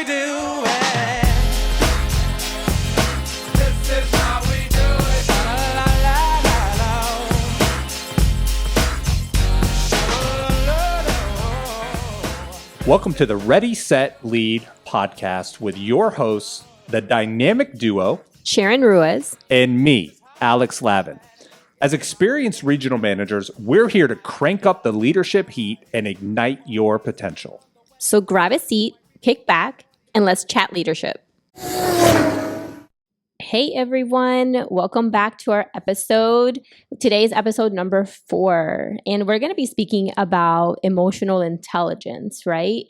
we do it. This is how we do it. La, la, la, la, la. La, la, la. Welcome to the Ready.Set.Lead podcast with your hosts, the dynamic duo, Sharon Ruiz, and me, Alex Lavin. As experienced regional managers, we're here to crank up the leadership heat and ignite your potential. so grab a seat, kick back, and let's chat leadership. Hey everyone, welcome back to our episode. Today's episode number 4, and we're going to be speaking about emotional intelligence, right?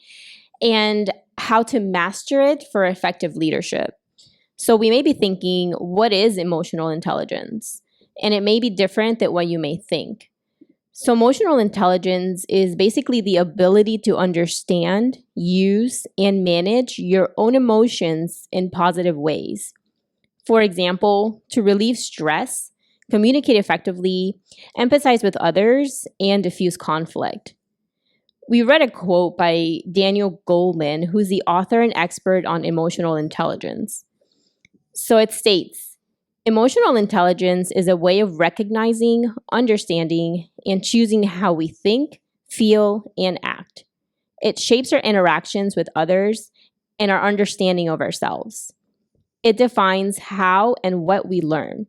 And how to master it for effective leadership. So we may be thinking, what is emotional intelligence? And it may be different than what you may think. So emotional intelligence is basically the ability to understand, use, and manage your own emotions in positive ways. For example, to relieve stress, communicate effectively, empathize with others, and diffuse conflict. We read a quote by Daniel Goleman, who's the author and expert on emotional intelligence. So it states, emotional intelligence is a way of recognizing, understanding, and choosing how we think, feel, and act. It shapes our interactions with others and our understanding of ourselves. It defines how and what we learn.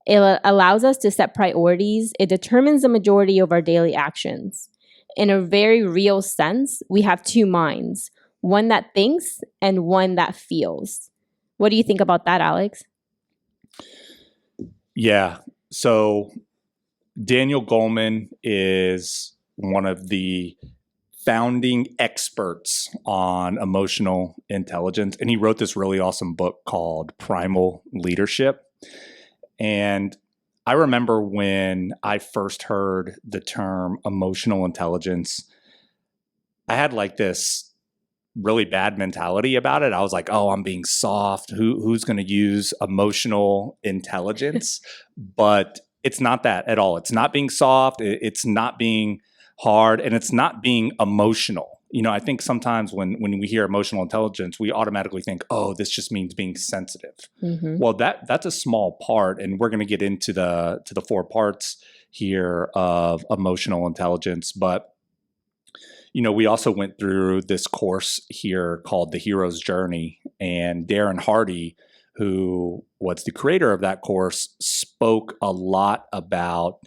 It allows us to set priorities. It determines the majority of our daily actions. In a very real sense, we have 2 minds, one that thinks and one that feels. What do you think about that, Alex? Yeah, so Daniel Goleman is one of the founding experts on emotional intelligence, and he wrote this really awesome book called Primal Leadership. And I remember when I first heard the term emotional intelligence, I had like this really bad mentality about it. I was like, oh, I'm being soft. Who's going to use emotional intelligence? But it's not that at all. It's not being soft. It's not being hard, and it's not being emotional. You know, I think sometimes when we hear emotional intelligence, we automatically think, oh, this just means being sensitive. Mm-hmm. Well, that's a small part, and we're going to get into the 4 parts here of emotional intelligence. But you know, we also went through this course here called The Hero's Journey, and Darren Hardy, who was the creator of that course, spoke a lot about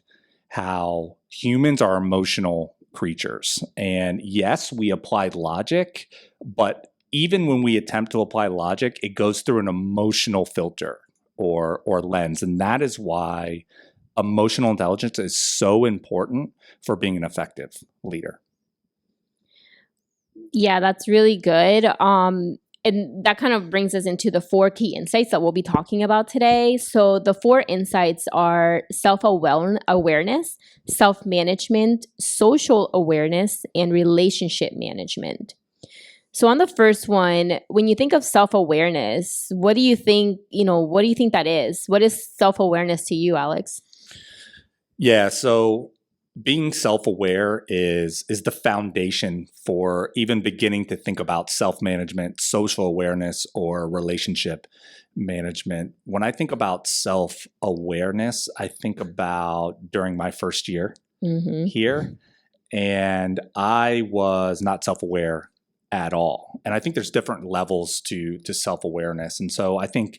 how humans are emotional creatures. And yes, we applied logic, but even when we attempt to apply logic, it goes through an emotional filter or lens. And that is why emotional intelligence is so important for being an effective leader. Yeah, that's really good. And that kind of brings us into the 4 key insights that we'll be talking about today. So the 4 insights are self-awareness, self-management, social awareness, and relationship management. So on the first one, when you think of self-awareness, what do you think that is? What is self-awareness to you, Alex? Yeah, so being self-aware is the foundation for even beginning to think about self-management, social awareness, or relationship management. When I think about self-awareness, I think about during my first year here, and I was not self-aware at all. And I think there's different levels to self-awareness. And so I think,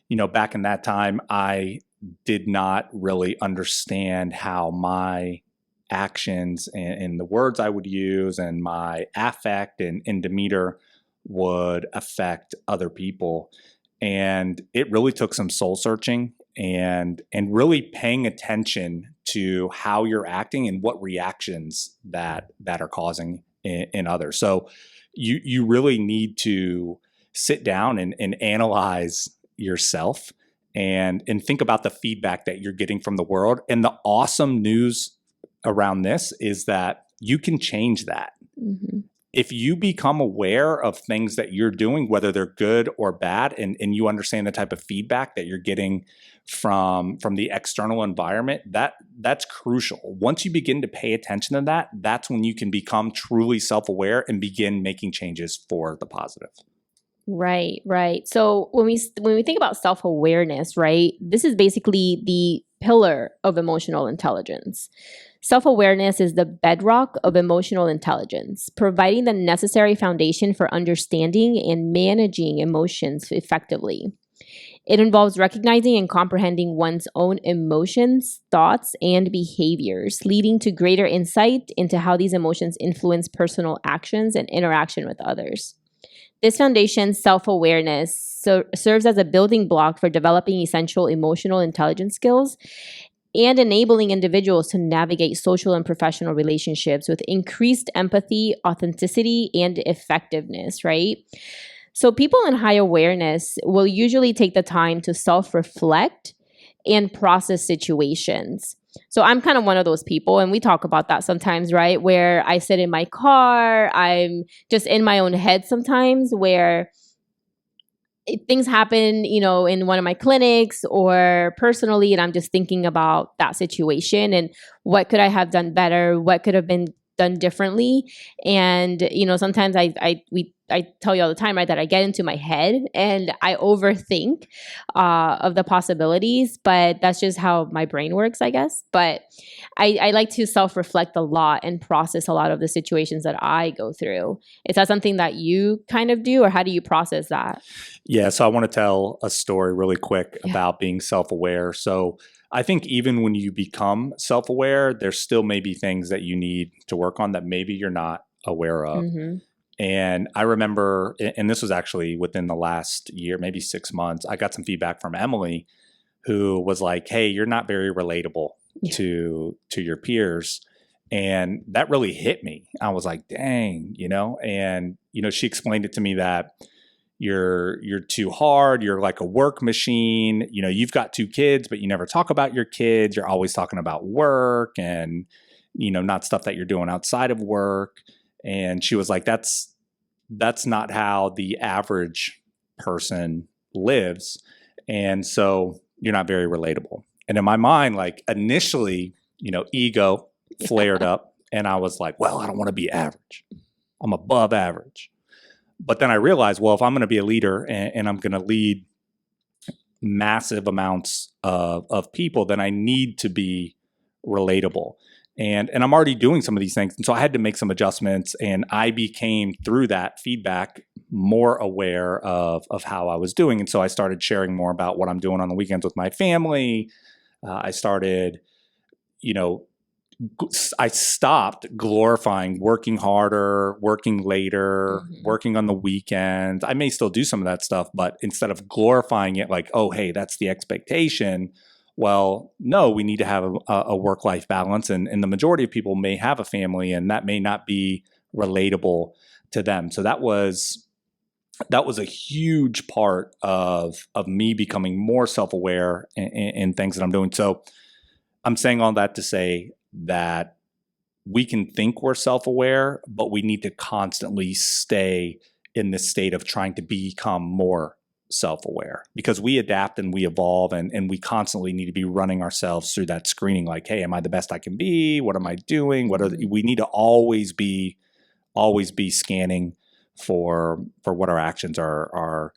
you know, back in that time, I did not really understand how my actions and the words I would use and my affect and demeanor would affect other people. And it really took some soul searching and really paying attention to how you're acting and what reactions that are causing in others. So you really need to sit down and analyze yourself and think about the feedback that you're getting from the world. And the awesome news around this is that you can change that. Mm-hmm. If you become aware of things that you're doing, whether they're good or bad, and you understand the type of feedback that you're getting from the external environment, that's crucial. Once you begin to pay attention to that, that's when you can become truly self-aware and begin making changes for the positive. Right, right. So when we think about self-awareness, right? This is basically the pillar of emotional intelligence. Self-awareness is the bedrock of emotional intelligence, providing the necessary foundation for understanding and managing emotions effectively. It involves recognizing and comprehending one's own emotions, thoughts, and behaviors, leading to greater insight into how these emotions influence personal actions and interaction with others. This foundation, self awareness, serves as a building block for developing essential emotional intelligence skills and enabling individuals to navigate social and professional relationships with increased empathy, authenticity, and effectiveness, right? So, people in high awareness will usually take the time to self reflect and process situations. So I'm kind of one of those people, and we talk about that sometimes, right? Where I sit in my car, I'm just in my own head sometimes, where things happen, in one of my clinics or personally, and I'm just thinking about that situation and what could I have done better, what could have been done differently. And sometimes I tell you all the time, right, that I get into my head and I overthink of the possibilities, but that's just how my brain works, I guess. But I like to self-reflect a lot and process a lot of the situations that I go through. Is that something that you kind of do, or how do you process that? Yeah, so I want to tell a story really quick about being self-aware. So I think even when you become self-aware, there still may be things that you need to work on that maybe you're not aware of. Mm-hmm. And I remember, and this was actually within the last year, maybe 6 months, I got some feedback from Emily, who was like, "Hey, you're not very relatable to your peers." And that really hit me. I was like, dang, and she explained it to me that you're too hard, you're like a work machine, you've got 2 kids, but you never talk about your kids, you're always talking about work and not stuff that you're doing outside of work. And she was like, that's not how the average person lives. And so you're not very relatable. And in my mind, like initially, ego flared up and I was like, well, I don't want to be average. I'm above average. But then I realized, well, if I'm going to be a leader and I'm going to lead massive amounts of people, then I need to be relatable. And I'm already doing some of these things. And so I had to make some adjustments. And I became, through that feedback, more aware of how I was doing. And so I started sharing more about what I'm doing on the weekends with my family. I started, I stopped glorifying working harder, working later, working on the weekends. I may still do some of that stuff, but instead of glorifying it like, oh, hey, that's the expectation. Well, no, we need to have a work-life balance. And the majority of people may have a family and that may not be relatable to them. So that was a huge part of me becoming more self-aware in things that I'm doing. So I'm saying all that to say that we can think we're self-aware, but we need to constantly stay in this state of trying to become more self-aware, because we adapt and we evolve and we constantly need to be running ourselves through that screening like, hey, am I the best I can be? What am I doing? We need to always be scanning for what our actions are,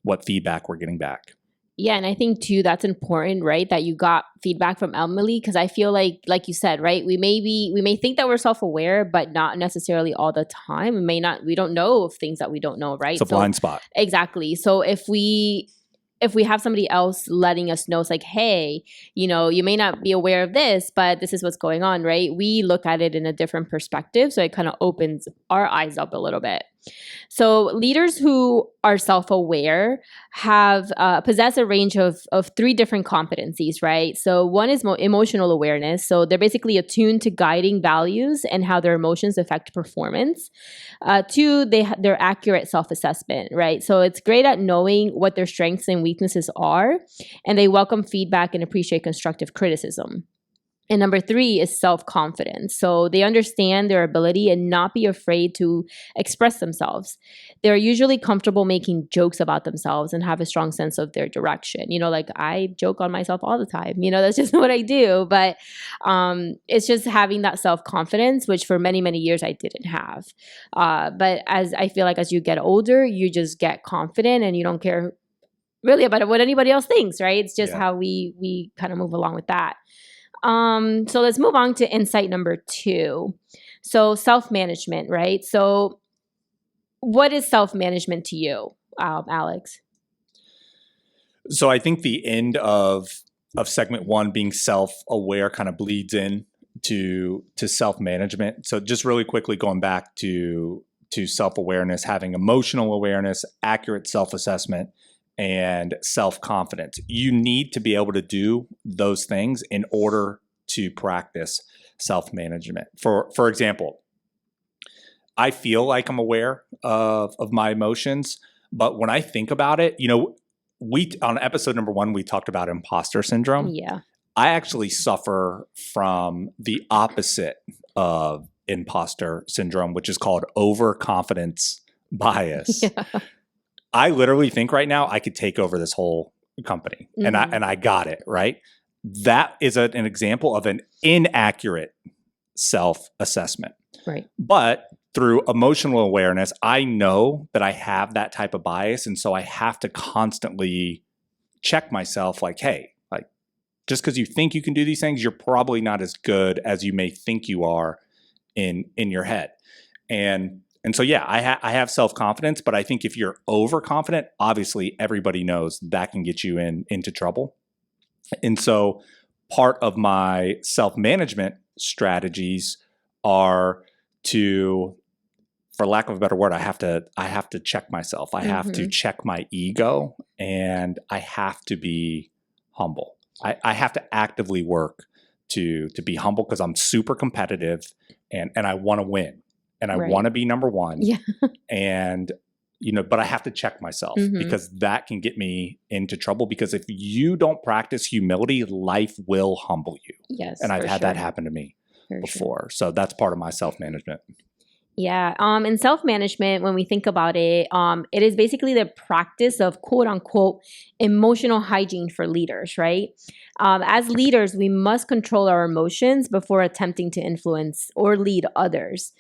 what feedback we're getting back. Yeah, and I think too that's important, right? That you got feedback from Emily, because I feel like you said, right? We may think that we're self-aware, but not necessarily all the time. We don't know of things that we don't know, right? It's a blind spot. Exactly. So if we have somebody else letting us know, it's like, hey, you may not be aware of this, but this is what's going on, right? We look at it in a different perspective. So it kind of opens our eyes up a little bit. So leaders who are self-aware have possess a range of 3 different competencies, right? So one is emotional awareness. So they're basically attuned to guiding values and how their emotions affect performance. 2, they're accurate self-assessment, right? So it's great at knowing what their strengths and weaknesses are, and they welcome feedback and appreciate constructive criticism. And number 3 is self-confidence. So they understand their ability and not be afraid to express themselves. They're usually comfortable making jokes about themselves and have a strong sense of their direction. Like I joke on myself all the time. That's just what I do. But it's just having that self-confidence, which for many, many years I didn't have. But as I feel like as you get older, you just get confident and you don't care really about what anybody else thinks, right? It's just how we kind of move along with that. So let's move on to insight number 2. So self-management, right? So what is self-management to you, Alex? So I think the end of segment 1 being self-aware kind of bleeds in to self-management. So just really quickly going back to self-awareness, having emotional awareness, accurate self-assessment, and self-confidence. You need to be able to do those things in order to practice self-management. For example, I feel like I'm aware of my emotions, but when I think about it, we on episode number 1, we talked about imposter syndrome. Yeah. I actually suffer from the opposite of imposter syndrome, which is called overconfidence bias. Yeah. I literally think right now I could take over this whole company, and I got it, right? That is an example of an inaccurate self-assessment. Right. But through emotional awareness, I know that I have that type of bias, and so I have to constantly check myself like, hey, like just because you think you can do these things, you're probably not as good as you may think you are in your head. And so, yeah, I have self-confidence, but I think if you're overconfident, obviously everybody knows that can get you into trouble. And so part of my self-management strategies are to, for lack of a better word, I have to check myself. I have to check my ego, and I have to be humble. I have to actively work to be humble because I'm super competitive and I want to win. And I want to be number 1. Yeah. And, but I have to check myself because that can get me into trouble. Because if you don't practice humility, life will humble you. Yes. And I've had that happen to me before. Sure. So that's part of my self-management. Yeah. In self-management, when we think about it, it is basically the practice of quote unquote emotional hygiene for leaders, right? As leaders, we must control our emotions before attempting to influence or lead others.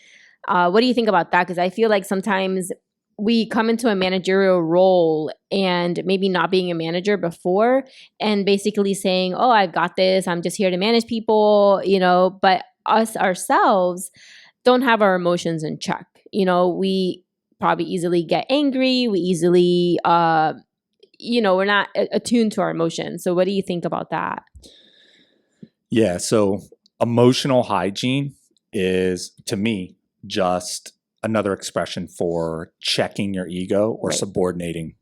What do you think about that? Because I feel like sometimes we come into a managerial role and maybe not being a manager before and basically saying, oh, I've got this. I'm just here to manage people, but us ourselves don't have our emotions in check. We probably easily get angry. We easily, we're not attuned to our emotions. So what do you think about that? Yeah. So emotional hygiene is, to me, just another expression for checking your ego or subordinating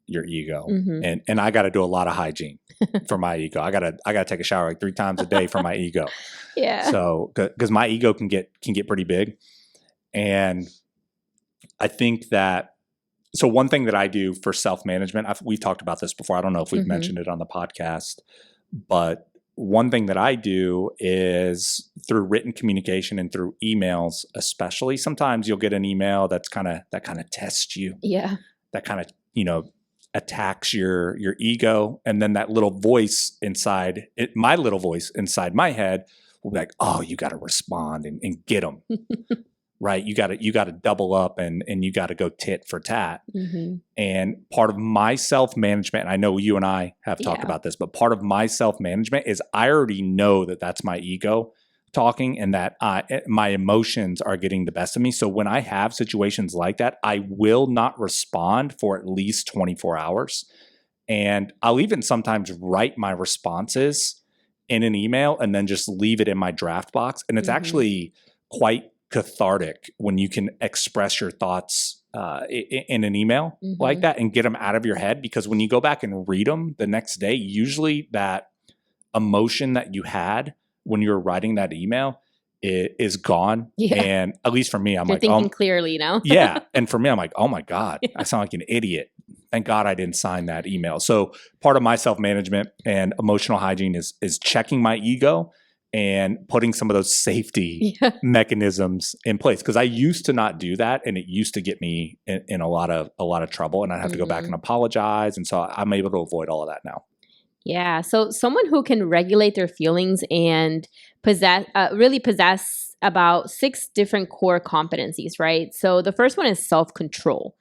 your ego. And I got to do a lot of hygiene for my ego. I got to take a shower like 3 times a day for my ego. Yeah. So, cause my ego can get pretty big. And I think that, so one thing that I do for self-management, we've talked about this before. I don't know if we've mentioned it on the podcast, but one thing that I do is through written communication and through emails, especially. Sometimes you'll get an email that kind of tests you. Yeah. That kind of, attacks your ego. And then that little voice inside it, my little voice inside my head will be like, oh, you got to respond and get them. Right. You got to double up and you got to go tit for tat. And part of my self-management, and I know you and I have talked about this, but part of my self-management is I already know that that's my ego talking and that my emotions are getting the best of me. So when I have situations like that, I will not respond for at least 24 hours. And I'll even sometimes write my responses in an email and then just leave it in my draft box. And it's actually quite cathartic when you can express your thoughts in an email like that and get them out of your head. Because when you go back and read them the next day, usually that emotion that you had when you were writing that email is gone. Yeah. And at least for me, I'm You're like, thinking clearly, yeah. And for me, I'm like, oh my God, I sound like an idiot. Thank God I didn't sign that email. So part of my self-management and emotional hygiene is checking my ego and putting some of those safety mechanisms in place. Because I used to not do that, and it used to get me in a lot of trouble, and I'd have to go back and apologize. And so I'm able to avoid all of that now. Yeah. So someone who can regulate their feelings and really possess about 6 different core competencies, right? So the first one is self-control.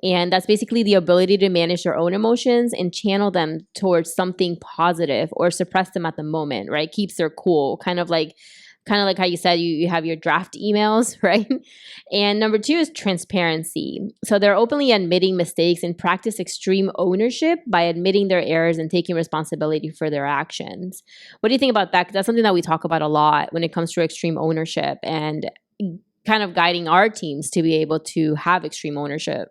And that's basically the ability to manage their own emotions and channel them towards something positive or suppress them at the moment, right? Keeps their cool, kind of like how you said you have your draft emails, right? And number 2 is transparency. So they're openly admitting mistakes and practice extreme ownership by admitting their errors and taking responsibility for their actions. What do you think about that? 'Cause that's something that we talk about a lot when it comes to extreme ownership and kind of guiding our teams to be able to have extreme ownership.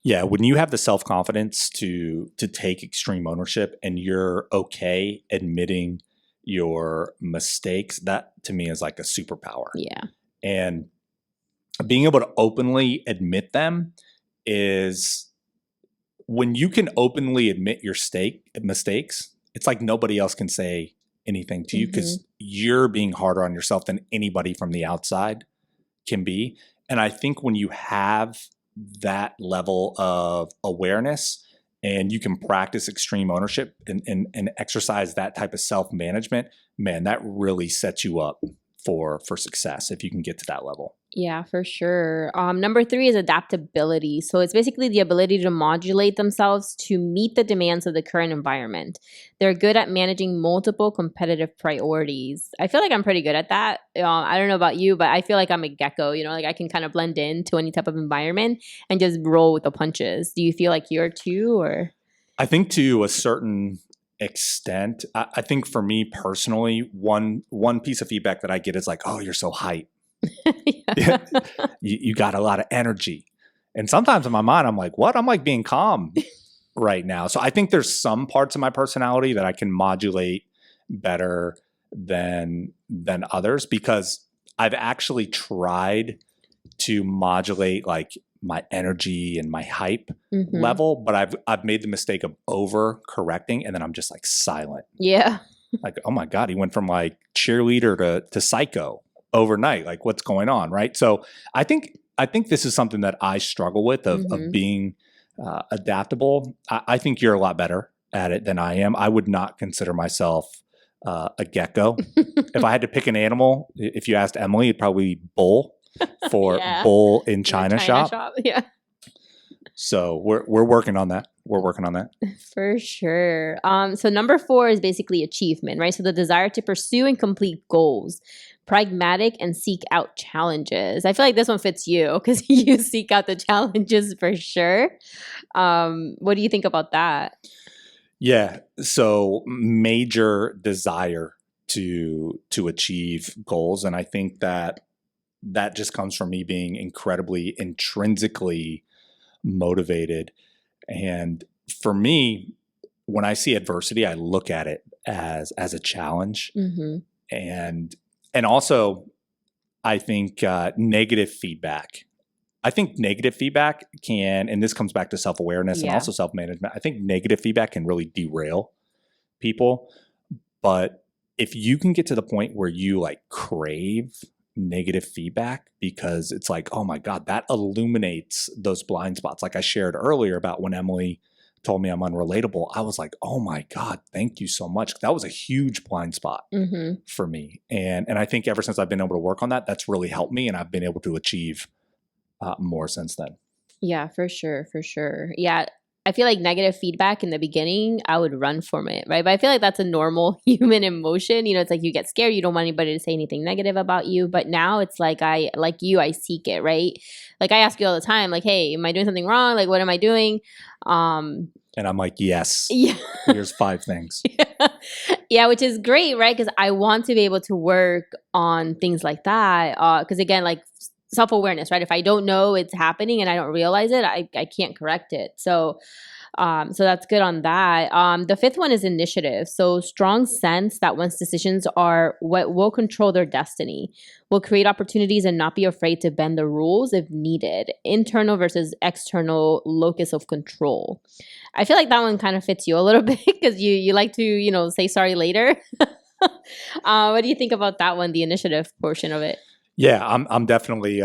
Yeah, when you have the self-confidence to take extreme ownership and you're okay admitting your mistakes, that to me is like a superpower. Yeah. And being able to openly admit them is when you can openly admit your mistakes, it's like nobody else can say anything to you because you're being harder on yourself than anybody from the outside can be. And I think when you have that level of awareness and you can practice extreme ownership and exercise that type of self-management, man, that really sets you up for success if you can get to that level. Yeah, for sure. Number 3 is adaptability. So it's basically the ability to modulate themselves to meet the demands of the current environment. They're good at managing multiple competitive priorities. I feel like I'm pretty good at that. I don't know about you, but I feel like I'm a gecko, like I can kind of blend into any type of environment and just roll with the punches. Do you feel like you're too, or? I think to a certain extent, I think for me personally, one piece of feedback that I get is like, oh, you're so hype. You got a lot of energy. And sometimes in my mind, I'm like, what? I'm like being calm right now. So I think there's some parts of my personality that I can modulate better than others because I've actually tried to modulate like my energy and my hype level, but I've made the mistake of over correcting and then I'm just like silent. Yeah. Like, oh my God, he went from like cheerleader to psycho overnight. Like what's going on, right? So I think this is something that I struggle with of being adaptable. I think you're a lot better at it than I am. I would not consider myself a gecko. If I had to pick an animal, if you asked Emily, it'd probably be bull for bull in China shop. Yeah. So we're working on that. We're working on that. For sure. So number 4 is basically achievement, right? So the desire to pursue and complete goals, pragmatic and seek out challenges. I feel like this one fits you because you seek out the challenges for sure. What do you think about that? Yeah. So major desire to achieve goals. And I think that just comes from me being incredibly intrinsically motivated. And for me, when I see adversity, I look at it as a challenge. And also, I think negative feedback. I think negative feedback can, and this comes back to self-awareness and also self-management. I think negative feedback can really derail people. But if you can get to the point where you like crave negative feedback because it's like, oh my God, that illuminates those blind spots. Like I shared earlier about when Emily told me I'm unrelatable, I was like, oh my God, thank you so much. That was a huge blind spot for me. And I think ever since I've been able to work on that, that's really helped me and I've been able to achieve more since then. Yeah, for sure. For sure. Yeah. I feel like negative feedback in the beginning, I would run from it, right? But I feel like that's a normal human emotion. It's like you get scared. You don't want anybody to say anything negative about you. But now it's like I seek it, right? Like I ask you all the time, like, hey, am I doing something wrong? Like, what am I doing? And I'm like, yes. Yeah. Here's 5 things. Yeah, which is great, right? Because I want to be able to work on things like that. Because again, like self-awareness, right? If I don't know it's happening and I don't realize it, I can't correct it. So that's good on that. The 5th one is initiative. So strong sense that one's decisions are what will control their destiny, will create opportunities and not be afraid to bend the rules if needed. Internal versus external locus of control. I feel like that one kind of fits you a little bit because you like to, say sorry later. What do you think about that one, the initiative portion of it? Yeah, I'm definitely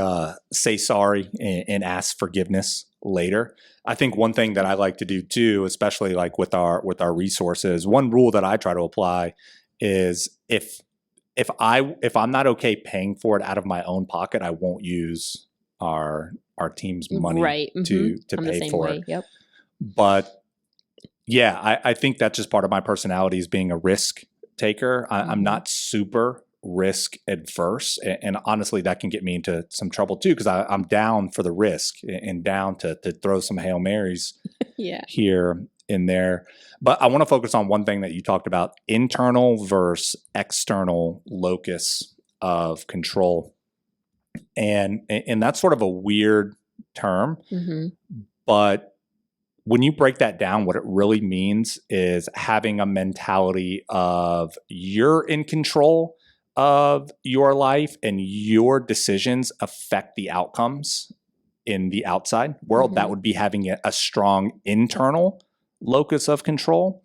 say sorry and ask forgiveness later. I think one thing that I like to do too, especially like with our resources, one rule that I try to apply is if I'm not okay paying for it out of my own pocket, I won't use our team's money Right. to I'm the pay same for way. it. Yep. But yeah, I think that's just part of my personality is being a risk taker. I'm not super risk adverse. And honestly, that can get me into some trouble too, because I'm down for the risk and down to throw some Hail Marys Yeah. here and there. But I want to focus on one thing that you talked about, internal versus external locus of control. And that's sort of a weird term, but when you break that down, what it really means is having a mentality of you're in control of your life and your decisions affect the outcomes in the outside world. That would be having a strong internal locus of control.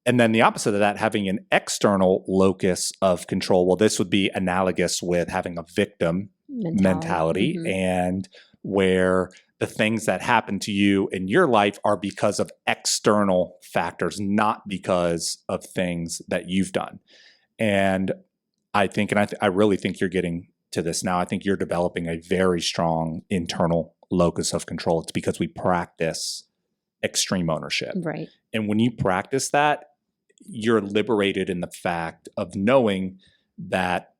And then the opposite of that, having an external locus of control. Well, this would be analogous with having a victim mentality and where the things that happen to you in your life are because of external factors, not because of things that you've done. And I think, and I really think you're getting to this now. I think you're developing a very strong internal locus of control. It's because we practice extreme ownership. Right. And when you practice that, you're liberated in the fact of knowing that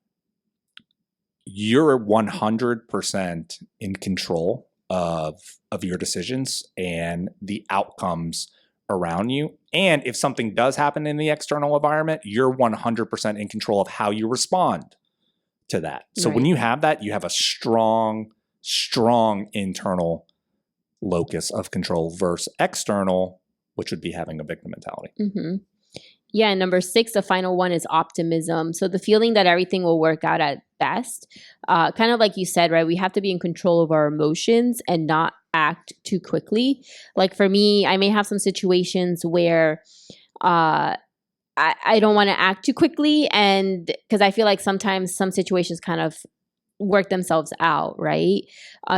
you're 100% in control of your decisions and the outcomes around you. And if something does happen in the external environment, you're 100% in control of how you respond to that. So when you have that, you have a strong internal locus of control versus external, which would be having a victim mentality. Yeah, and number 6, the final one is optimism. So the feeling that everything will work out at best, kind of like you said, right? We have to be in control of our emotions and not act too quickly. Like for me, I may have some situations where I don't want to act too quickly, and because I feel like sometimes some situations kind of work themselves out, right?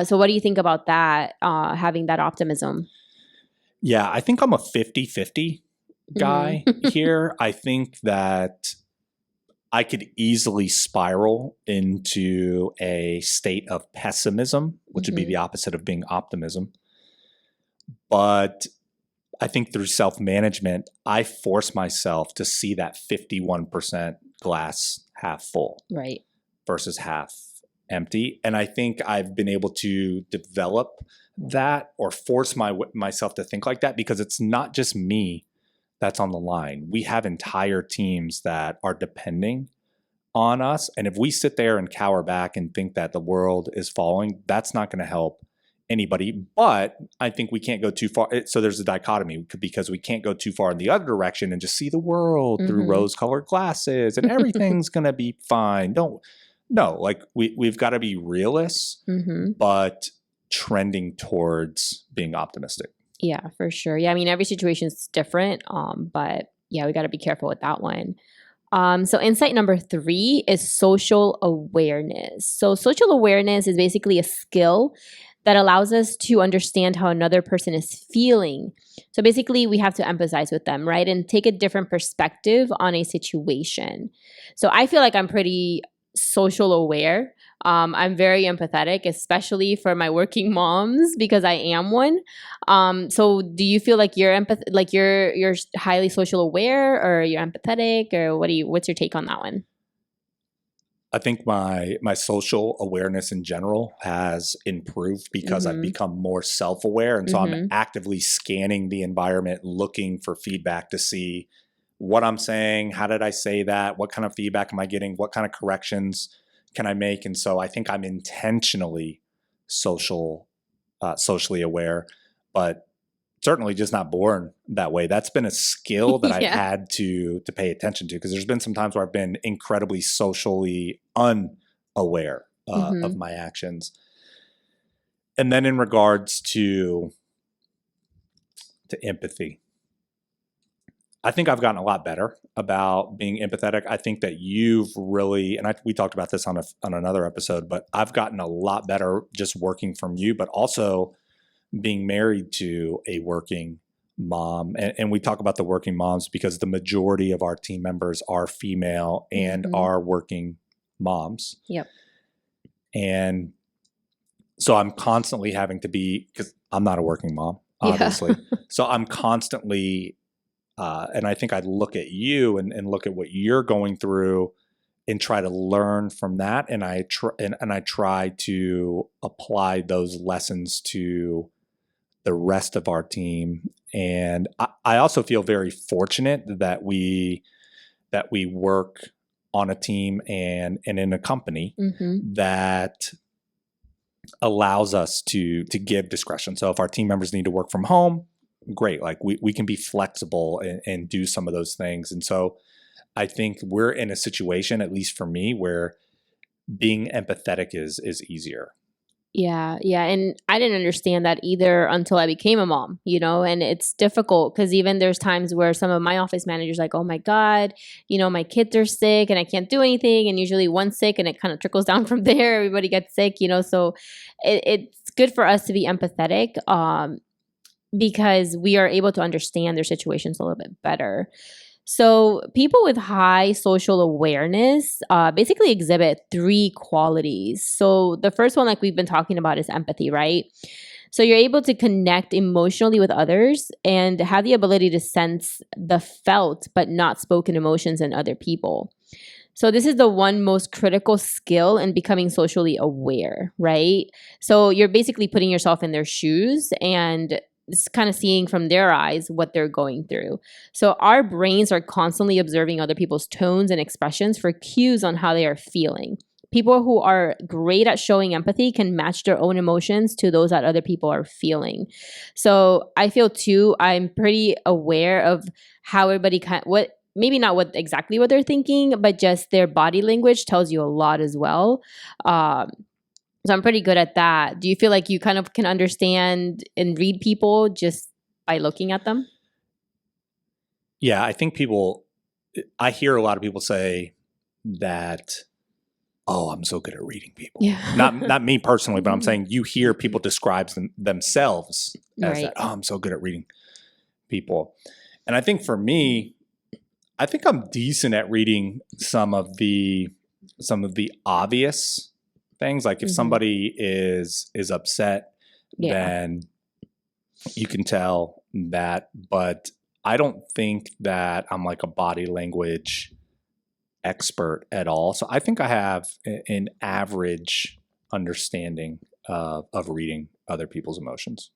So what do you think about that, having that optimism? Yeah, I think I'm a 50-50 guy here. I think that I could easily spiral into a state of pessimism, which would be the opposite of being optimism. But I think through self-management, I force myself to see that 51% glass half full versus half empty. And I think I've been able to develop that or force myself to think like that because it's not just me that's on the line. We have entire teams that are depending on us. And if we sit there and cower back and think that the world is falling, that's not going to help anybody. But I think we can't go too far. So there's a dichotomy because we can't go too far in the other direction and just see the world through rose-colored glasses and everything's going to be fine. Like we've got to be realists, but trending towards being optimistic. Yeah, for sure. Yeah, I mean, every situation is different, but yeah, we got to be careful with that one. So insight number 3 is social awareness. So social awareness is basically a skill that allows us to understand how another person is feeling. So basically, we have to empathize with them, right? And take a different perspective on a situation. So I feel like I'm pretty social aware. I'm very empathetic, especially for my working moms because I am one. So do you feel like you're you're highly social aware, or you're empathetic, or what's your take on that one? I think my social awareness in general has improved because I've become more self-aware. And so I'm actively scanning the environment, looking for feedback to see what I'm saying, how did I say that, what kind of feedback am I getting, what kind of corrections can I make? And so I think I'm intentionally socially aware, but certainly just not born that way. That's been a skill that I've had to pay attention to because there's been some times where I've been incredibly socially unaware of my actions. And then in regards to empathy, I think I've gotten a lot better about being empathetic. I think that you've really, and we talked about this on another episode, but I've gotten a lot better just working from you, but also being married to a working mom. And we talk about the working moms because the majority of our team members are female and are working moms. Yep. And so I'm constantly having to be, because I'm not a working mom, obviously. Yeah. So I'm constantly, and I think I look at you and look at what you're going through and try to learn from that. And I try to apply those lessons to the rest of our team. And I also feel very fortunate that we work on a team and in a company that allows us to give discretion. So if our team members need to work from home, great. Like we can be flexible and do some of those things. And so I think we're in a situation, at least for me, where being empathetic is easier. Yeah. And I didn't understand that either until I became a mom, and it's difficult because even there's times where some of my office managers like, oh my God, my kids are sick and I can't do anything. And usually one's sick and it kind of trickles down from there. Everybody gets sick, so it's good for us to be empathetic because we are able to understand their situations a little bit better. So people with high social awareness basically exhibit 3 qualities. So the first one, like we've been talking about, is empathy, right? So you're able to connect emotionally with others and have the ability to sense the felt but not spoken emotions in other people. So this is the one most critical skill in becoming socially aware, right? So you're basically putting yourself in their shoes and it's kind of seeing from their eyes what they're going through. So our brains are constantly observing other people's tones and expressions for cues on how they are feeling. People who are great at showing empathy can match their own emotions to those that other people are feeling. So I feel too, I'm pretty aware of how everybody maybe not exactly what they're thinking, but just their body language tells you a lot as well. So I'm pretty good at that. Do you feel like you kind of can understand and read people just by looking at them? Yeah, I think I hear a lot of people say that, oh, I'm so good at reading people. Yeah. Not me personally, but I'm saying you hear people describe themselves as that, oh, I'm so good at reading people. And I think for me, I think I'm decent at reading some of the obvious things. Like if somebody is upset, then you can tell that. But I don't think that I'm like a body language expert at all. So I think I have an average understanding of reading other people's emotions.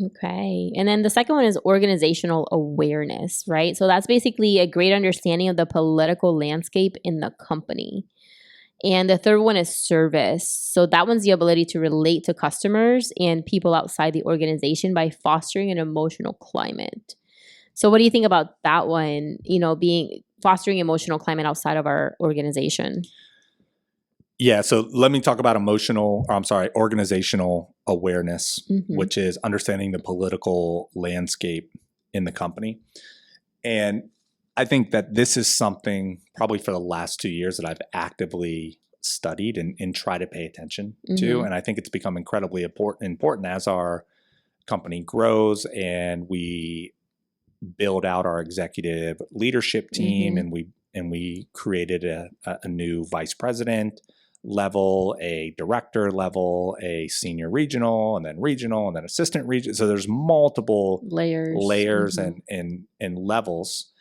Okay. And then the second one is organizational awareness, right? So that's basically a great understanding of the political landscape in the company. And the third one is service. So that one's the ability to relate to customers and people outside the organization by fostering an emotional climate. So what do you think about that one, fostering emotional climate outside of our organization? Yeah, so let me talk about organizational awareness, which is understanding the political landscape in the company. And I think that this is something probably for the last 2 years that I've actively studied and try to pay attention to. And I think it's become incredibly important as our company grows and we build out our executive leadership team and we created a new vice president level, a director level, a senior regional, and then assistant region. So there's multiple layers and levels.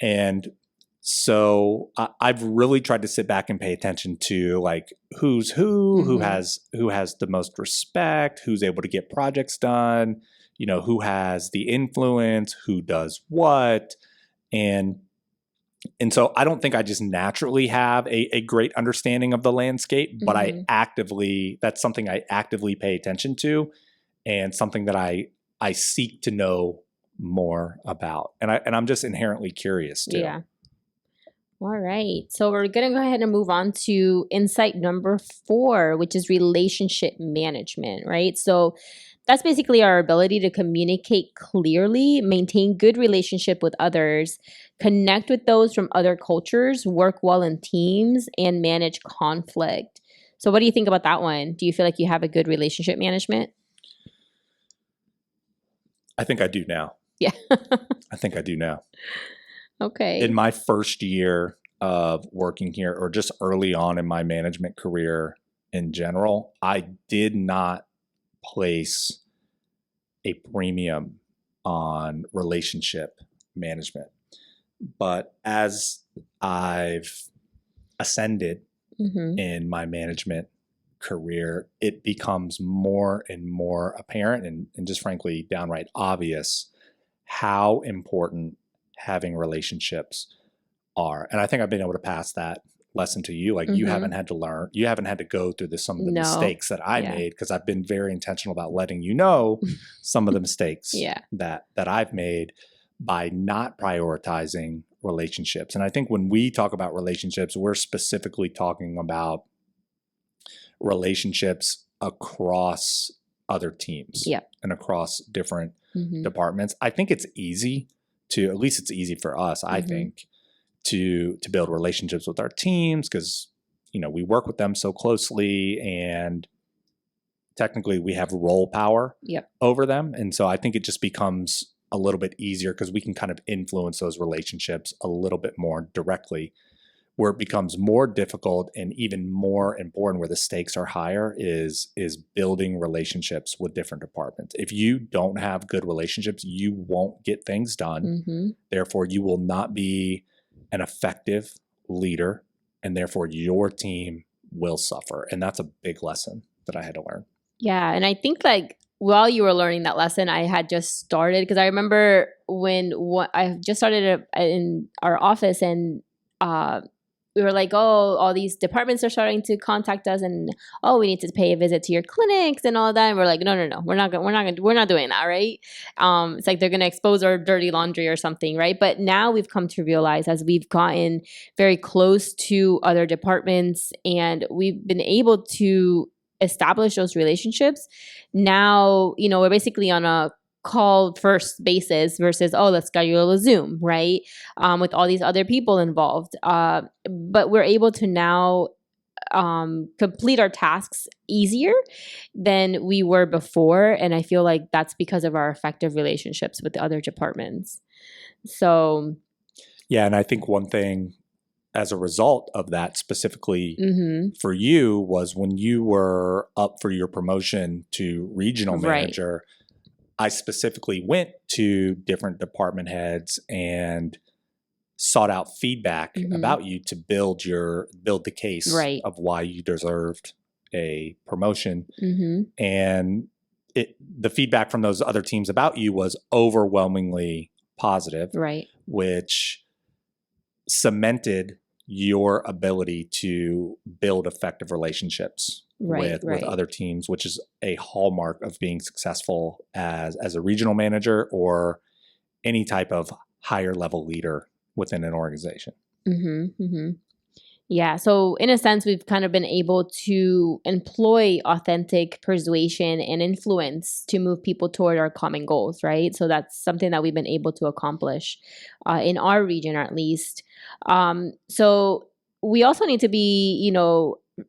And so I've really tried to sit back and pay attention to like who's who has the most respect, who's able to get projects done, who has the influence, who does what. And so I don't think I just naturally have a great understanding of the landscape, but that's something I actively pay attention to and something that I seek to know more about. And I'm just inherently curious too. Yeah. All right. So we're going to go ahead and move on to insight number 4, which is relationship management, right? So that's basically our ability to communicate clearly, maintain good relationship with others, connect with those from other cultures, work well in teams, and manage conflict. So what do you think about that one? Do you feel like you have a good relationship management? I think I do now. Yeah. I think I do now. Okay. In my first year of working here, or just early on in my management career in general, I did not place a premium on relationship management. But as I've ascended Mm-hmm. in my management career, it becomes more and more apparent and just frankly downright obvious how important having relationships are. And I think I've been able to pass that lesson to you. Like you Mm-hmm. haven't had to learn, you haven't had to go through some of the No. mistakes that I Yeah. made, because I've been very intentional about letting you know some of the mistakes Yeah. that I've made by not prioritizing relationships. And I think when we talk about relationships, we're specifically talking about relationships across other teams Yep. and across different Mm-hmm. departments. I think it's easy to, at least it's easy for us, I Mhm. think, to build relationships with our teams, because we work with them so closely and technically we have role power Yep. over them. And so I think it just becomes a little bit easier because we can kind of influence those relationships a little bit more directly. Where it becomes more difficult and even more important, where the stakes are higher, is building relationships with different departments. If you don't have good relationships, you won't get things done. Mm-hmm. Therefore, you will not be an effective leader, and therefore your team will suffer. And that's a big lesson that I had to learn. Yeah, and I think like while you were learning that lesson, I had just started, because I remember when I just started in our office, and we were like, oh, all these departments are starting to contact us, and oh, we need to pay a visit to your clinics and all of that. And we're like, no, we're not doing that, right? It's like they're gonna expose our dirty laundry or something, right? But now we've come to realize, as we've gotten very close to other departments and we've been able to establish those relationships, now we're basically on a call first basis versus, oh, let's schedule a Zoom, right? With all these other people involved. But we're able to now complete our tasks easier than we were before. And I feel like that's because of our effective relationships with the other departments. So, yeah. And I think one thing as a result of that specifically mm-hmm. for you was when you were up for your promotion to regional manager, right. I specifically went to different department heads and sought out feedback mm-hmm. about you to build the case right. of why you deserved a promotion. Mm-hmm. And the feedback from those other teams about you was overwhelmingly positive, right. which cemented your ability to build effective relationships with other teams, which is a hallmark of being successful as a regional manager or any type of higher level leader within an organization. Mm-hmm, mm-hmm. Yeah. So in a sense, we've kind of been able to employ authentic persuasion and influence to move people toward our common goals, right? So that's something that we've been able to accomplish in our region, at least. So we also need to be,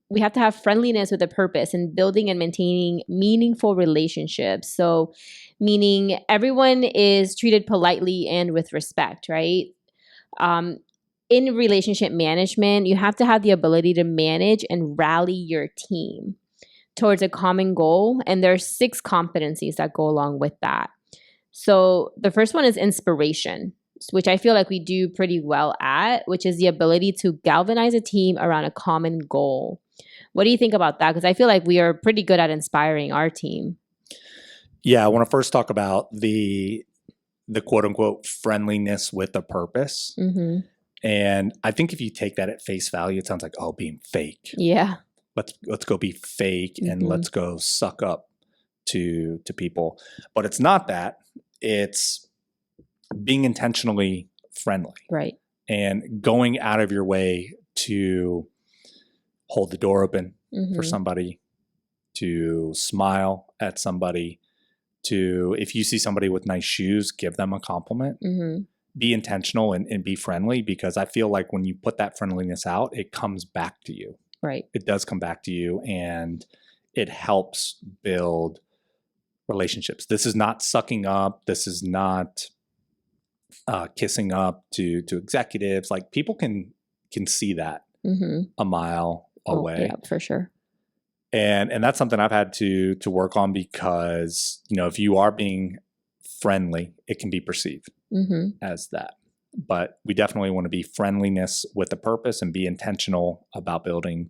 we have to have friendliness with a purpose and building and maintaining meaningful relationships. So meaning everyone is treated politely and with respect, right? In relationship management, you have to have the ability to manage and rally your team towards a common goal. And there are 6 competencies that go along with that. So the first one is inspiration, which I feel like we do pretty well at, which is the ability to galvanize a team around a common goal. What do you think about that? Because I feel like we are pretty good at inspiring our team. Yeah, I want to first talk about the quote unquote friendliness with a purpose. Mm-hmm. And I think if you take that at face value, it sounds like, oh, being fake. Yeah. Let's go be fake and Mm-hmm. let's go suck up to people. But it's not that. It's being intentionally friendly. Right. And going out of your way to hold the door open mm-hmm. for somebody, to smile at somebody, to, if you see somebody with nice shoes, give them a compliment. Mm-hmm. Be intentional and be friendly, because I feel like when you put that friendliness out, it comes back to you. Right. It does come back to you, and it helps build relationships. This is not sucking up. This is not kissing up to executives. Like, people can see that a mile away. Yeah, for sure. And that's something I've had to work on, because, if you are being friendly, it can be perceived as that. But we definitely want to be friendliness with a purpose and be intentional about building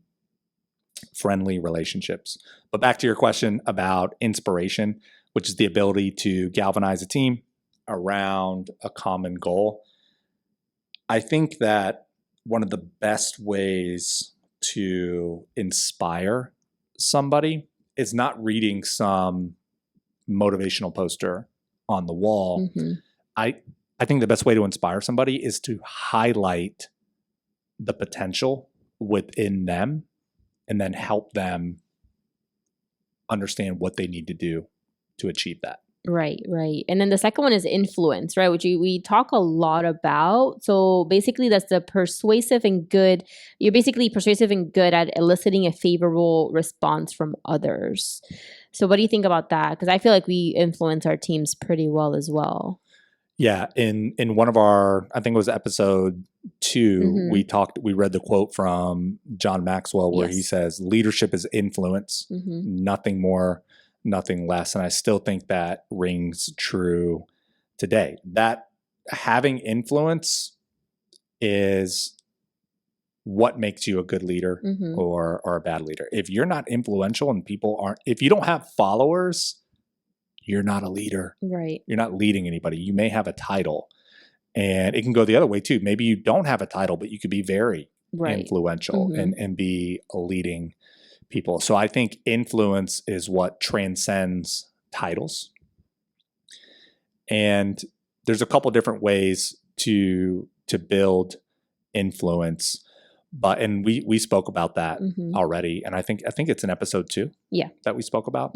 friendly relationships. But back to your question about inspiration, which is the ability to galvanize a team around a common goal. I think that one of the best ways to inspire somebody is not reading some motivational poster on the wall. I think the best way to inspire somebody is to highlight the potential within them and then help them understand what they need to do to achieve that. Right. And then the second one is influence, right? Which we talk a lot about. So basically that's the persuasive and good. You're basically persuasive and good at eliciting a favorable response from others. So what do you think about that? Because I feel like we influence our teams pretty well as well. Yeah. In one of our, I think it was episode 2, we read the quote from John Maxwell where he says, leadership is influence, nothing more, nothing less. And I still think that rings true today. That having influence is what makes you a good leader or a bad leader. If you're not influential and if you don't have followers, you're not a leader. Right. You're not leading anybody. You may have a title, and it can go the other way too. Maybe you don't have a title, but you could be very influential and be leading people. So I think influence is what transcends titles. And there's a couple different ways to build influence, and we spoke about that already. And I think it's in episode 2 that we spoke about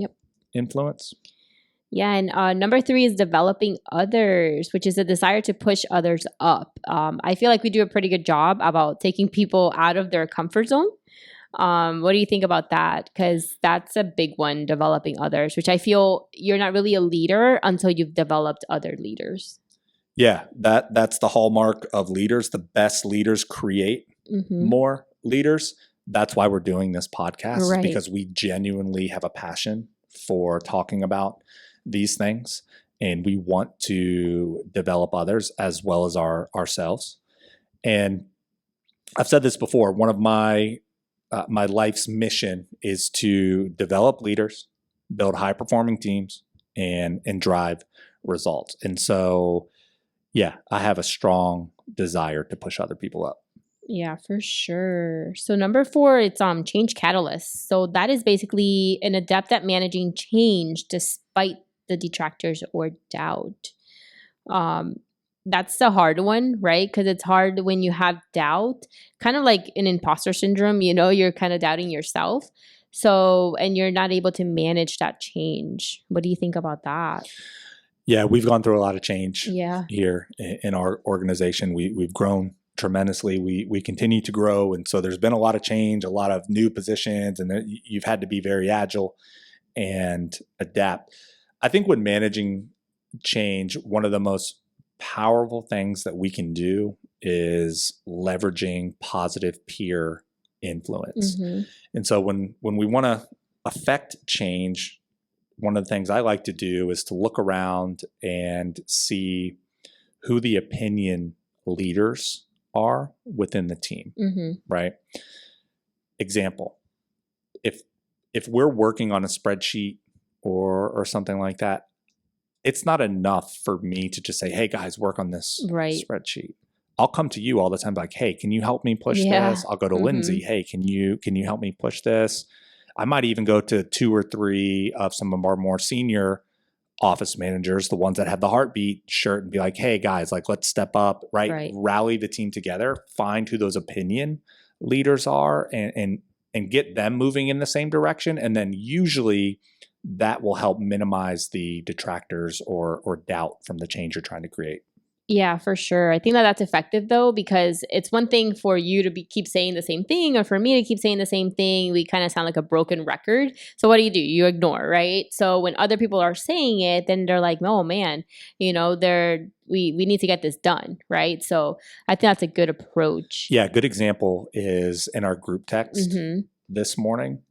influence. Yeah, and number 3 is developing others, which is a desire to push others up. I feel like we do a pretty good job about taking people out of their comfort zone. What do you think about that? Because that's a big one, developing others, which I feel you're not really a leader until you've developed other leaders. Yeah, that's the hallmark of leaders. The best leaders create more leaders. That's why we're doing this podcast, because we genuinely have a passion for talking about these things, and we want to develop others as well as ourselves. And I've said this before, one of my life's mission is to develop leaders, build high performing teams, and drive results. And so, I have a strong desire to push other people up. Yeah, for sure. So number 4, it's change catalysts. So that is basically an adept at managing change despite the detractors or doubt. That's the hard one, right? Because it's hard when you have doubt, kind of like an imposter syndrome, you're kind of doubting yourself. So, and you're not able to manage that change. What do you think about that? Yeah, we've gone through a lot of change here in our organization. We've grown tremendously. We continue to grow. And so there's been a lot of change, a lot of new positions, and you've had to be very agile and adapt. I think when managing change, one of the most powerful things that we can do is leveraging positive peer influence. And so when we want to affect change, one of the things I like to do is to look around and see who the opinion leaders are within the team, right? Example, if we're working on a spreadsheet or something like that, it's not enough for me to just say, hey guys, work on this spreadsheet. I'll come to you all the time, like, hey, can you help me push this? I'll go to Lindsay. Hey, can you help me push this? I might even go to 2 or 3 of some of our more senior office managers, the ones that have the heartbeat shirt, and be like, hey guys, like, let's step up, right? Rally the team together, find who those opinion leaders are and get them moving in the same direction. And then usually that will help minimize the detractors or doubt from the change you're trying to create. Yeah, for sure. I think that that's effective though, because it's one thing for you to keep saying the same thing, or for me to keep saying the same thing. We kind of sound like a broken record. So what do? You ignore, right? So when other people are saying it, then they're like, oh man, we need to get this done, right? So I think that's a good approach. Yeah, a good example is in our group text this morning.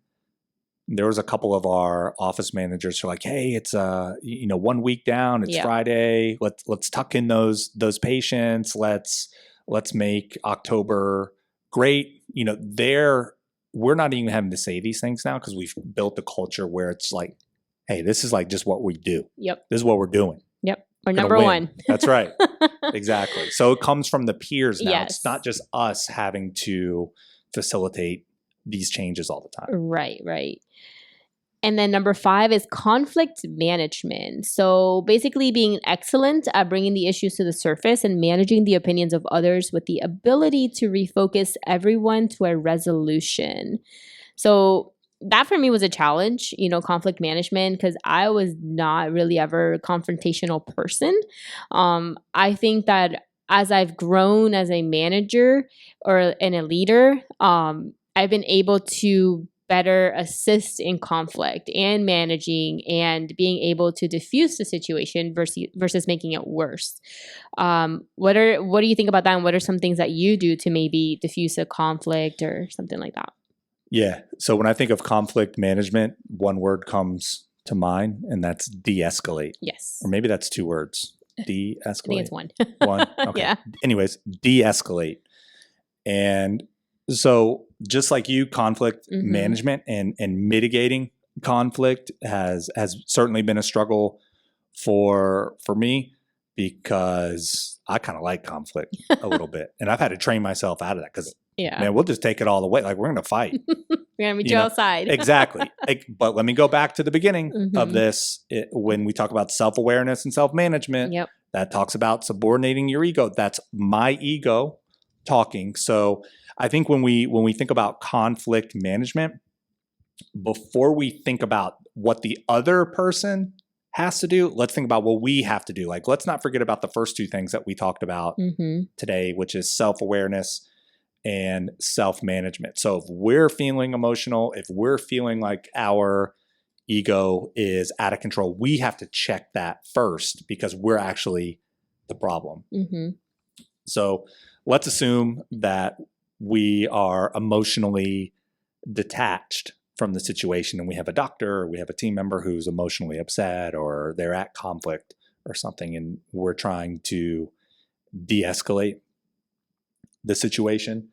There was a couple of our office managers who are like, hey, it's 1 week down, it's Friday. Let's tuck in those patients. Let's make October great. We're not even having to say these things now because we've built a culture where it's like, hey, this is like just what we do. Yep. This is what we're doing. Yep. We're number one. That's right. Exactly. So it comes from the peers now. Yes. It's not just us having to facilitate these changes all the time. Right. And then number 5 is conflict management. So basically being excellent at bringing the issues to the surface and managing the opinions of others with the ability to refocus everyone to a resolution. So that for me was a challenge, conflict management, because I was not really ever a confrontational person. I think that as I've grown as a manager and a leader, I've been able to better assist in conflict and managing and being able to diffuse the situation versus making it worse. What do you think about that? And what are some things that you do to maybe diffuse a conflict or something like that? Yeah. So when I think of conflict management, one word comes to mind, and that's de-escalate. Yes. Or maybe that's 2 words. De-escalate. I think it's one. One? Okay. Yeah. Anyways, de-escalate. And so just like you, conflict management and mitigating conflict has certainly been a struggle for me, because I kind of like conflict a little bit. And I've had to train myself out of that because, man, we'll just take it all the way. Like, we're going to fight. We're going to meet you outside. Exactly. But let me go back to the beginning of this. When we talk about self-awareness and self-management, that talks about subordinating your ego. That's my ego talking. So I think when we think about conflict management, before we think about what the other person has to do, let's think about what we have to do. Like, let's not forget about the first 2 things that we talked about today, which is self-awareness and self-management. So if we're feeling emotional, if we're feeling like our ego is out of control, we have to check that first, because we're actually the problem. So let's assume that we are emotionally detached from the situation, and we have a doctor or we have a team member who's emotionally upset, or they're at conflict or something, and we're trying to de-escalate the situation.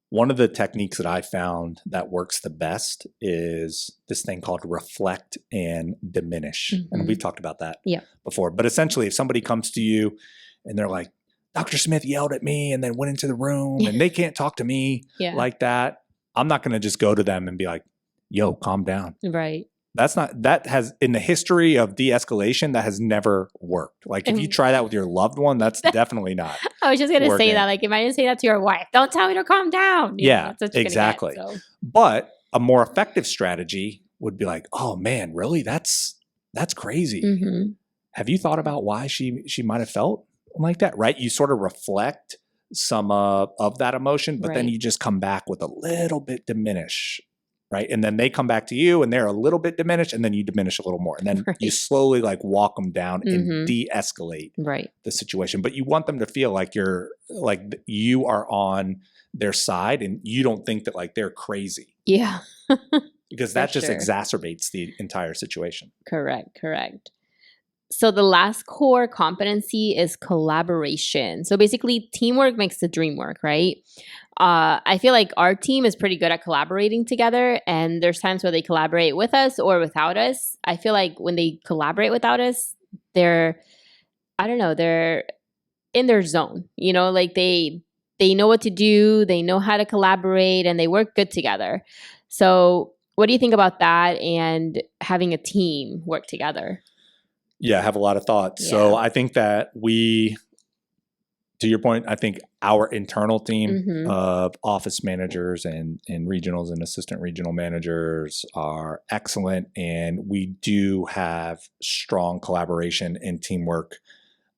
One of the techniques that I found that works the best is this thing called reflect and diminish. And we've talked about that before. But essentially, if somebody comes to you and they're like, Dr. Smith yelled at me and then went into the room and they can't talk to me like that, I'm not going to just go to them and be like, yo, calm down. Right. That has, in the history of de-escalation, that has never worked. Like, if you try that with your loved one, that's definitely not. I was just going to say that. Like, if I didn't say that to your wife, don't tell me to calm down. That's what you're exactly. Get, so. But a more effective strategy would be like, oh man, really? That's crazy. Have you thought about why she might have felt like that? Right? You sort of reflect some of that emotion, but then you just come back with a little bit diminish. Right. And then they come back to you and they're a little bit diminished, and then you diminish a little more. And then you slowly like walk them down and de-escalate the situation. But you want them to feel like you are on their side, and you don't think that like they're crazy. Yeah. Because that just exacerbates the entire situation. Correct. So the last core competency is collaboration. So basically, teamwork makes the dream work, right? I feel like our team is pretty good at collaborating together, and there's times where they collaborate with us or without us. I feel like when they collaborate without us, they're in their zone, like they know what to do, they know how to collaborate, and they work good together. So what do you think about that and having a team work together? Yeah, I have a lot of thoughts. Yeah. So I think that to your point, I think our internal team Mhm. of office managers and regionals and assistant regional managers are excellent. And we do have strong collaboration and teamwork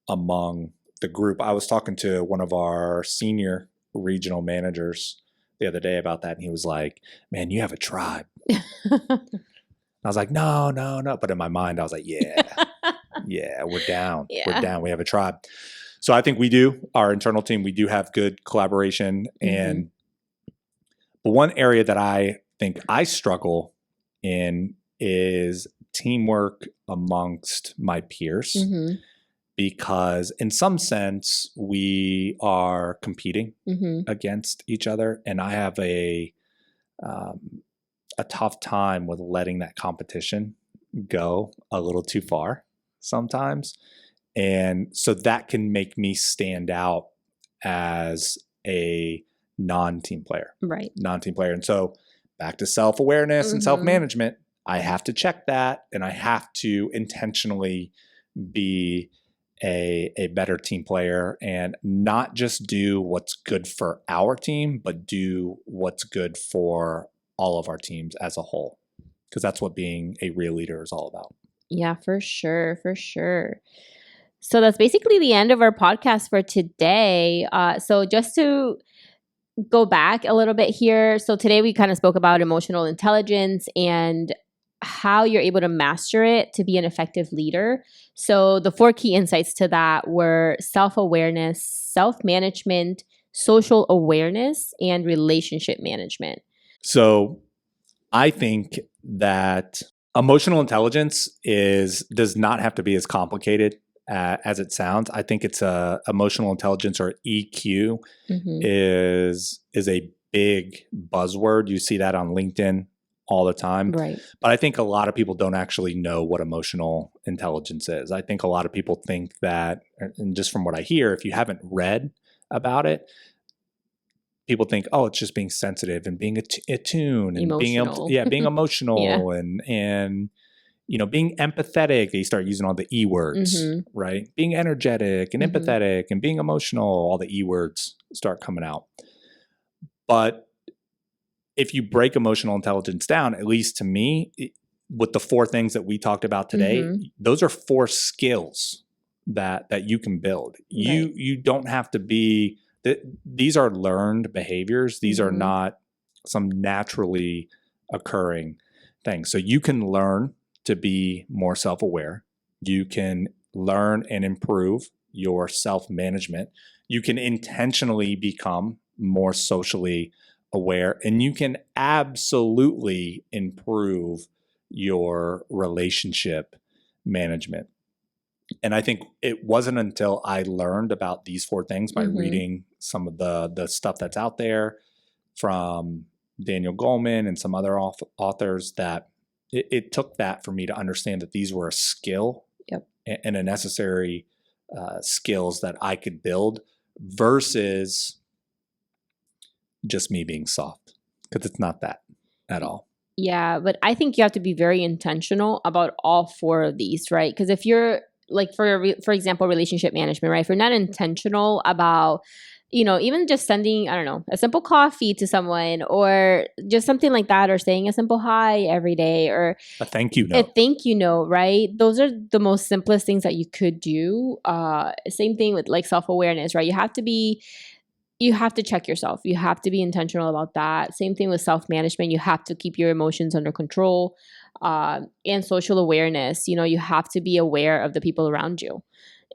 among the group. I was talking to one of our senior regional managers the other day about that, and he was like, "Man, you have a tribe." I was like, no. But in my mind, I was like, yeah, we're down. Yeah. We're down. We have a tribe. So I think we do. Our internal team, we do have good collaboration. And one area that I think I struggle in is teamwork amongst my peers. Mhm. Because in some sense, we are competing Mhm. against each other. And I have a tough time with letting that competition go a little too far sometimes. And so that can make me stand out as a non-team player. Right. Non-team player. And so back to self-awareness and self-management, I have to check that, and I have to intentionally be a better team player and not just do what's good for our team, but do what's good for all of our teams as a whole, because that's what being a real leader is all about. Yeah, for sure. For sure. So that's basically the end of our podcast for today. So just to go back a little bit here. So today we kind of spoke about emotional intelligence and how you're able to master it to be an effective leader. So the 4 key insights to that were self-awareness, self-management, social awareness, and relationship management. So I think that emotional intelligence does not have to be as complicated as it sounds. I think it's emotional intelligence, or EQ, is a big buzzword. You see that on LinkedIn all the time. Right. But I think a lot of people don't actually know what emotional intelligence is. I think a lot of people think that, and just from what I hear, if you haven't read about it, people think, oh, it's just being sensitive and being attuned and being able to, being emotional and being empathetic. They start using all the E words, right? Being energetic and empathetic and being emotional, all the E words start coming out. But if you break emotional intelligence down, at least to me, with the 4 things that we talked about today, those are 4 skills that you can build. Right. You don't have to be, these are learned behaviors. These are not some naturally occurring things. So you can learn to be more self-aware. You can learn and improve your self-management. You can intentionally become more socially aware, and you can absolutely improve your relationship management. And I think it wasn't until I learned about these 4 things by reading some of the stuff that's out there from Daniel Goleman and some other authors that it took that for me to understand that these were a skill and a necessary skills that I could build versus just me being soft, because it's not that at all. Yeah, but I think you have to be very intentional about all 4 of these, right? Because if you're like, for example, relationship management, right? If you're not intentional about, even just sending, I don't know, a simple coffee to someone or just something like that, or saying a simple hi every day, or a thank you note. Right? Those are the most simplest things that you could do. Same thing with like self-awareness, right? You have to check yourself. You have to be intentional about that. Same thing with self-management. You have to keep your emotions under control. And social awareness. You have to be aware of the people around you.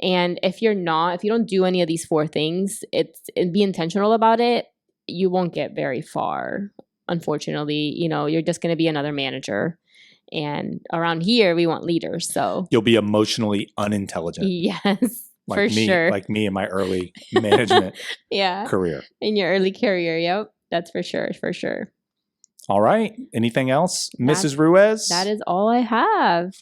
And if you don't do any of these 4 things, and be intentional about it, you won't get very far. Unfortunately, you're just going to be another manager. And around here, we want leaders. So you'll be emotionally unintelligent. Yes. Like for me, sure. Like me in my early management career. In your early career, yep. That's for sure, for sure. All right. Anything else, Mrs. Ruiz? That is all I have.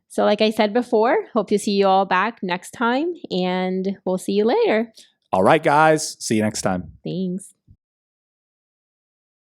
So like I said before, hope to see you all back next time, and we'll see you later. All right, guys. See you next time. Thanks.